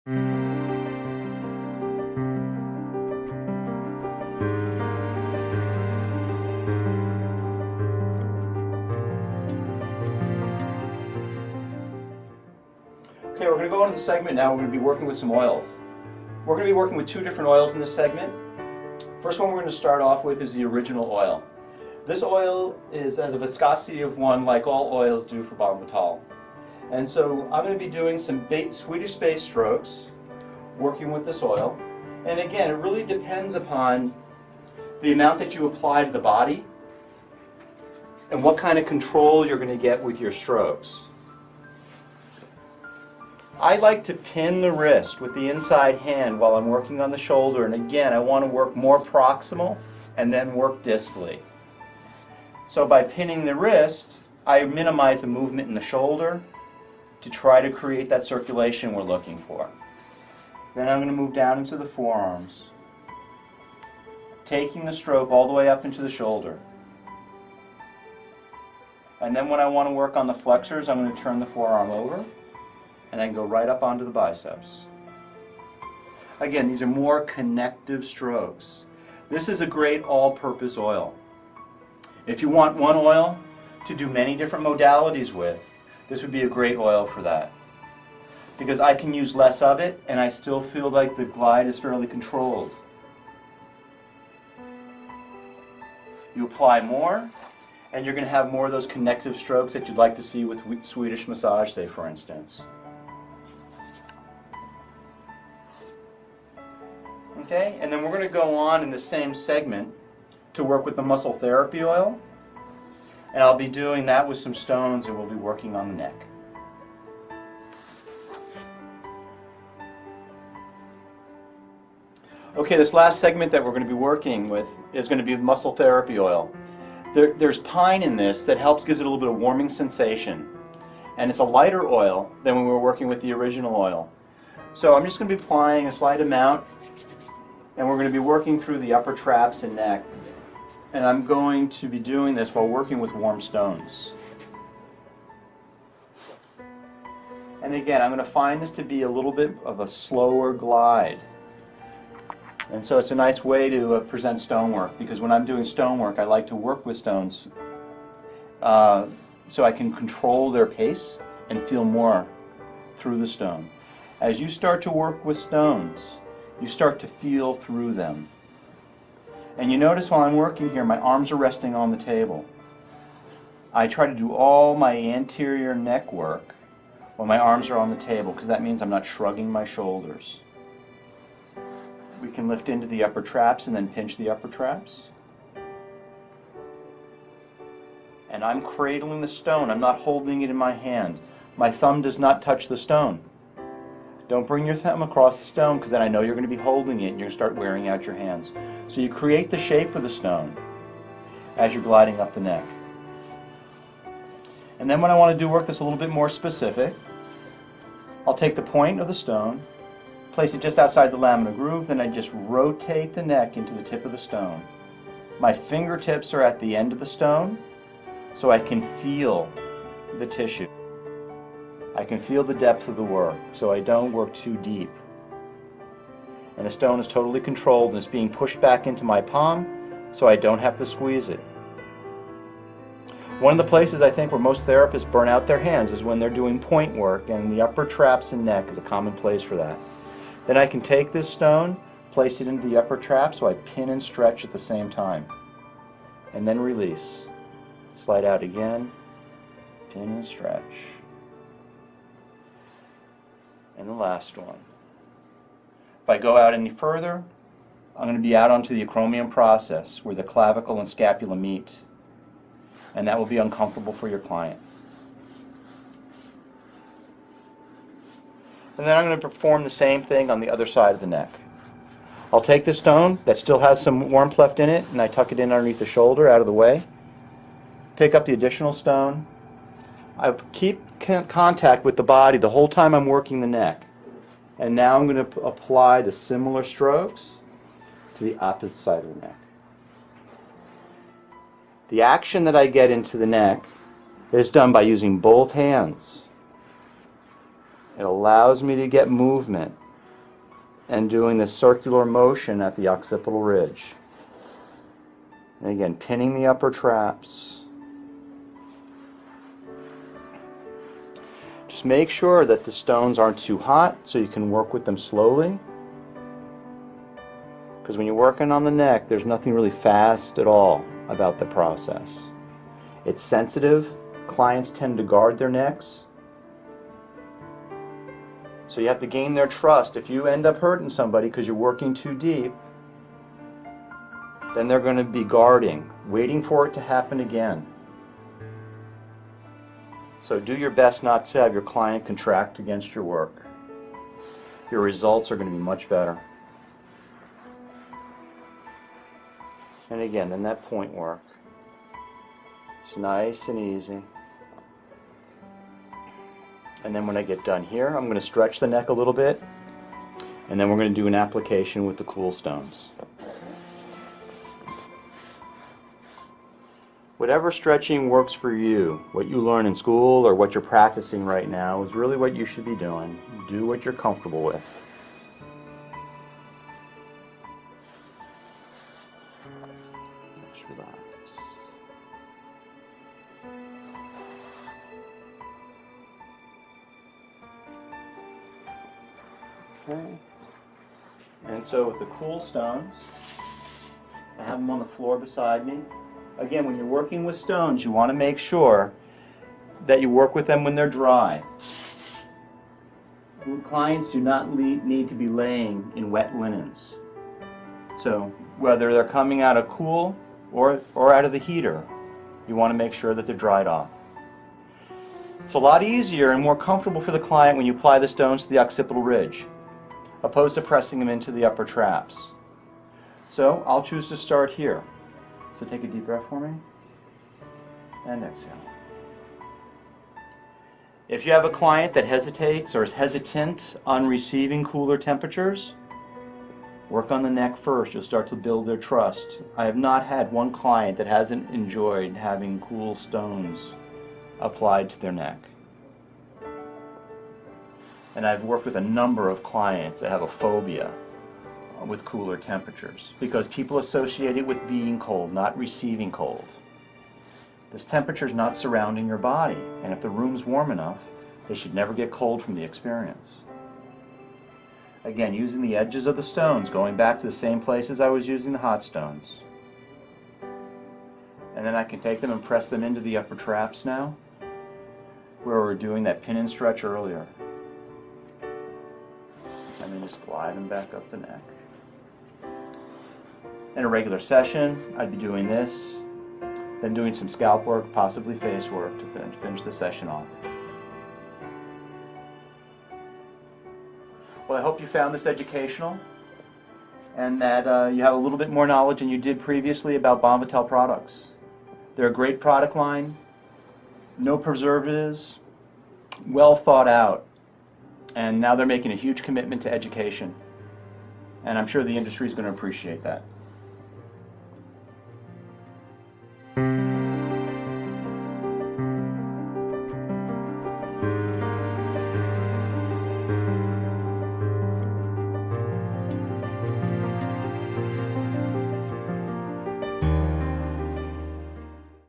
Okay, we're going to go into the segment now. We're going to be working with some oils. We're going to be working with two different oils in this segment. First one we're going to start off with is the original oil. This oil has a viscosity of 1 like all oils do for bottle metal. And so I'm going to be doing some Swedish-based strokes working with this oil. And again, it really depends upon the amount that you apply to the body and what kind of control you're going to get with your strokes. I like to pin the wrist with the inside hand while I'm working on the shoulder, and again I want to work more proximal and then work distally. So by pinning the wrist, I minimize the movement in the shoulder to try to create that circulation we're looking for. Then I'm going to move down into the forearms, taking the stroke all the way up into the shoulder. And then when I want to work on the flexors, I'm going to turn the forearm over and then go right up onto the biceps. Again, these are more connective strokes. This is a great all-purpose oil. If you want one oil to do many different modalities with, this would be a great oil for that. Because I can use less of it and I still feel like the glide is fairly controlled. You apply more and you're going to have more of those connective strokes that you'd like to see with Swedish massage, say, for instance. Okay, and then we're going to go on in the same segment to work with the muscle therapy oil. And I'll be doing that with some stones, and we'll be working on the neck. Okay, this last segment that we're going to be working with is going to be muscle therapy oil. There's pine in this that gives it a little bit of warming sensation. And it's a lighter oil than when we were working with the original oil. So I'm just going to be applying a slight amount, and we're going to be working through the upper traps and neck. And I'm going to be doing this while working with warm stones. And again, I'm going to find this to be a little bit of a slower glide. And so it's a nice way to present stonework, because when I'm doing stonework, I like to work with stones so I can control their pace and feel more through the stone. As you start to work with stones, you start to feel through them. And you notice while I'm working here, my arms are resting on the table. I try to do all my anterior neck work when my arms are on the table, because that means I'm not shrugging my shoulders. We can lift into the upper traps and then pinch the upper traps. And I'm cradling the stone. I'm not holding it in my hand. My thumb does not touch the stone. Don't bring your thumb across the stone, because then I know you're going to be holding it and you're going to start wearing out your hands. So you create the shape of the stone as you're gliding up the neck. And then when I want to do work that's a little bit more specific, I'll take the point of the stone, place it just outside the lamina groove, then I just rotate the neck into the tip of the stone. My fingertips are at the end of the stone, so I can feel the tissue. I can feel the depth of the work, so I don't work too deep. And the stone is totally controlled and it's being pushed back into my palm, so I don't have to squeeze it. One of the places I think where most therapists burn out their hands is when they're doing point work, and the upper traps and neck is a common place for that. Then I can take this stone, place it into the upper trap, so I pin and stretch at the same time. And then release. Slide out again, pin and stretch. And the last one. If I go out any further, I'm going to be out onto the acromion process where the clavicle and scapula meet. And that will be uncomfortable for your client. And then I'm going to perform the same thing on the other side of the neck. I'll take the stone that still has some warmth left in it, and I tuck it in underneath the shoulder out of the way. Pick up the additional stone. I keep contact with the body the whole time I'm working the neck. And now I'm going to apply the similar strokes to the opposite side of the neck. The action that I get into the neck is done by using both hands. It allows me to get movement and doing this circular motion at the occipital ridge. And again, pinning the upper traps. Just make sure that the stones aren't too hot so you can work with them slowly. Because when you're working on the neck, there's nothing really fast at all about the process. It's sensitive. Clients tend to guard their necks. So you have to gain their trust. If you end up hurting somebody because you're working too deep, then they're going to be guarding, waiting for it to happen again. So do your best not to have your client contract against your work. Your results are going to be much better. And again, then that point work. It's nice and easy. And then when I get done here, I'm going to stretch the neck a little bit, and then we're going to do an application with the cool stones. Whatever stretching works for you, what you learn in school or what you're practicing right now is really what you should be doing. Do what you're comfortable with. Just relax. Okay. And so with the cool stones, I have them on the floor beside me. Again, when you're working with stones, you want to make sure that you work with them when they're dry. Clients do not need to be laying in wet linens. So whether they're coming out of cool or out of the heater, you want to make sure that they're dried off. It's a lot easier and more comfortable for the client when you apply the stones to the occipital ridge, opposed to pressing them into the upper traps. So I'll choose to start here. So take a deep breath for me, and exhale. If you have a client that hesitates or is hesitant on receiving cooler temperatures, work on the neck first. You'll start to build their trust. I have not had one client that hasn't enjoyed having cool stones applied to their neck. And I've worked with a number of clients that have a phobia with cooler temperatures because people associate it with being cold, not receiving cold. This temperature is not surrounding your body, and if the room's warm enough, they should never get cold from the experience. Again, using the edges of the stones, going back to the same places I was using the hot stones. And then I can take them and press them into the upper traps now, where we were doing that pin and stretch earlier. And then just glide them back up the neck. In a regular session, I'd be doing this, then doing some scalp work, possibly face work to finish the session off. Well, I hope you found this educational and that you have a little bit more knowledge than you did previously about Bonvital products. They're a great product line, no preservatives, well thought out, and now they're making a huge commitment to education. And I'm sure the industry is going to appreciate that.